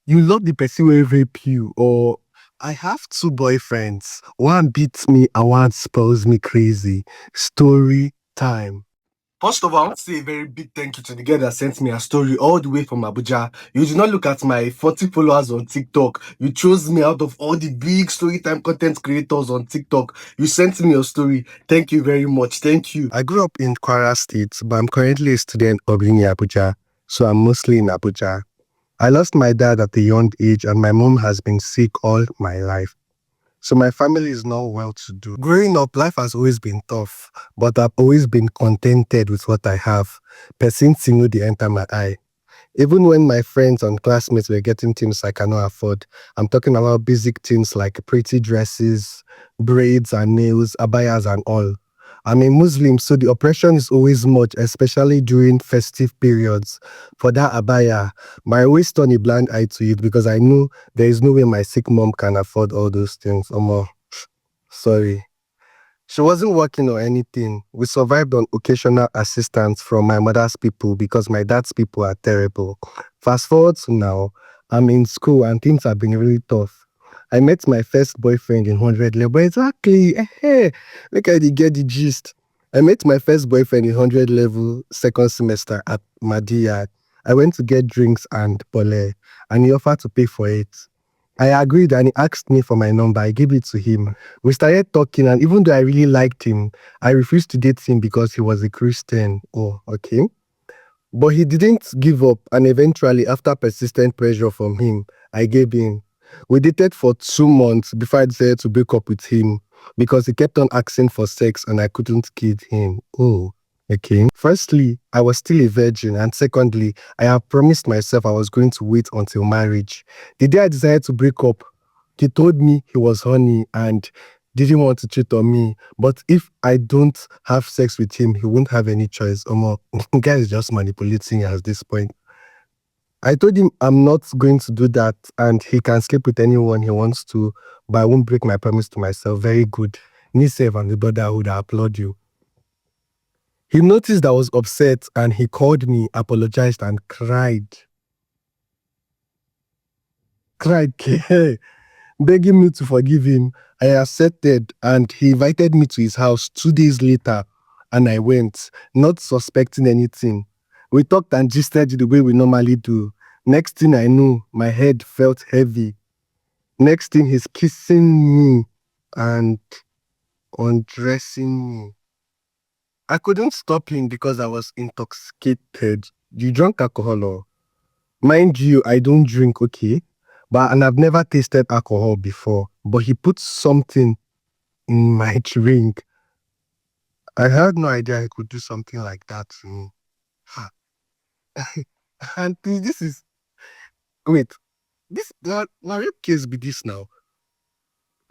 You love the person will rape you, or I have two boyfriends. One beats me and one spells me crazy. Story time. First of all, I want to say a very big thank you to the girl that sent me a story all the way from Abuja. You did not look at my 40 followers on TikTok. You chose me out of all the big story time content creators on TikTok. You sent me your story. Thank you very much. Thank you. I grew up in Kwara State, but I'm currently a student of uni Abuja, so I'm mostly in Abuja. I lost my dad at a young age, and my mom has been sick all my life. So my family is not well to do. Growing up, life has always been tough, but I've always been contented with what I have. Person single they enter my eye. Even when my friends and classmates were getting things I cannot afford, I'm talking about basic things like pretty dresses, braids and nails, abayas and all. I'm a Muslim, so the oppression is always much, especially during festive periods. For that abaya, I always turn a blind eye to it because I know there is no way my sick mom can afford all those things. Omo, sorry. She wasn't working or anything. We survived on occasional assistance from my mother's people because my dad's people are terrible. Fast forward to now, I'm in school and things have been really tough. I met my first boyfriend in 100 level. Exactly. Look at the get the gist. I met my first boyfriend in 100 level second semester at Madia. I went to get drinks and pole, and he offered to pay for it. I agreed and he asked me for my number. I gave it to him. We started talking, and even though I really liked him, I refused to date him because he was a Christian. Oh, okay. But he didn't give up, and eventually, after persistent pressure from him, I gave in. We dated for 2 months before I decided to break up with him because he kept on asking for sex and I couldn't kid him. Oh, okay. Firstly, I was still a virgin, and secondly, I have promised myself I was going to wait until marriage. The day I decided to break up, he told me he was horny and didn't want to cheat on me. But if I don't have sex with him, he won't have any choice. Omo, guy is just manipulating at this point. I told him I'm not going to do that and he can sleep with anyone he wants to, but I won't break my promise to myself. Very good. Nisef and the brotherhood, I applaud you. He noticed I was upset and he called me, apologized, and cried. Cried, begging me to forgive him. I accepted and he invited me to his house 2 days later and I went, not suspecting anything. We talked and gisted the way we normally do. Next thing I knew, my head felt heavy. Next thing, he's kissing me and undressing me. I couldn't stop him because I was intoxicated. You drank alcohol, or? Mind you, I don't drink, okay? And I've never tasted alcohol before. But he put something in my drink. I had no idea he could do something like that to me. Ha. And this is wait, this my rape case be this now.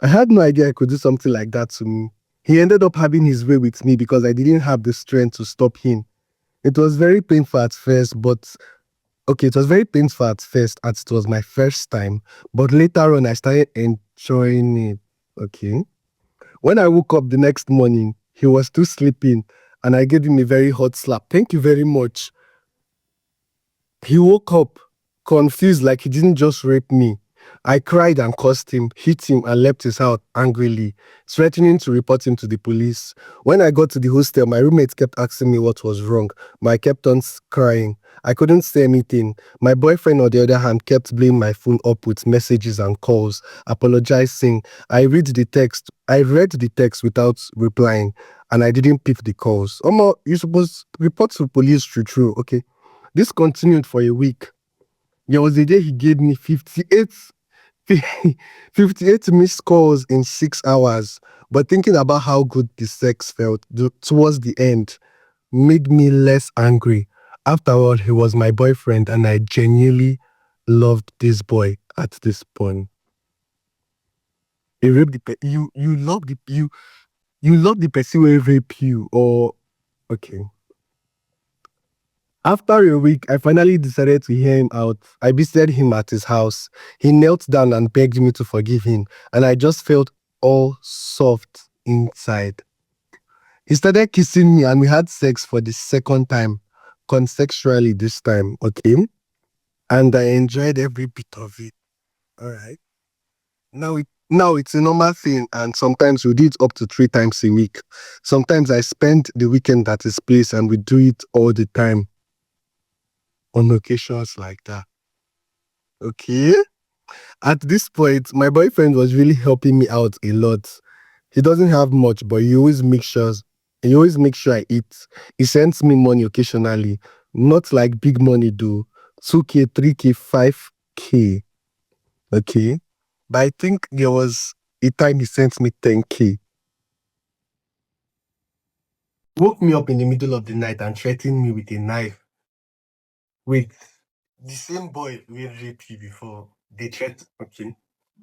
I had no idea I could do something like that to me. He ended up having his way with me because I didn't have the strength to stop him. It was very painful at first, but okay, it was very painful at first as it was my first time, but later on I started enjoying it. Okay. When I woke up the next morning, he was still sleeping and I gave him a very hot slap. Thank you very much. He woke up confused like he didn't just rape me. I cried and cursed him, hit him, and left his house angrily, threatening to report him to the police. When I got to the hostel, my roommates kept asking me what was wrong, but I kept on crying. I couldn't say anything. My boyfriend, on the other hand, kept blaming my phone up with messages and calls, apologizing. I read the text. I read the text without replying, and I didn't pick the calls. Omo, you supposed to report to police true, okay? This continued for a week. There was a day he gave me 58 missed calls in 6 hours. But thinking about how good the sex felt towards the end made me less angry. After all, he was my boyfriend and I genuinely loved this boy at this point. He raped you love you love the person who rape you, or okay. After a week, I finally decided to hear him out. I visited him at his house. He knelt down and begged me to forgive him, and I just felt all soft inside. He started kissing me, and we had sex for the second time, consensually this time, okay? and I enjoyed every bit of it. All right. Now it's a normal thing, and sometimes we do it up to 3 times a week. Sometimes I spend the weekend at his place, and we do it all the time on occasions like that. Okay. At this point, my boyfriend was really helping me out a lot. He doesn't have much, but he always makes sure I eat. He sends me money occasionally, not like big money though. 2K, 3K, 5K. Okay. But I think there was a time he sent me 10K. Woke me up in the middle of the night and threatened me with a knife. Wait, the same boy we raped you before. They threat. Okay.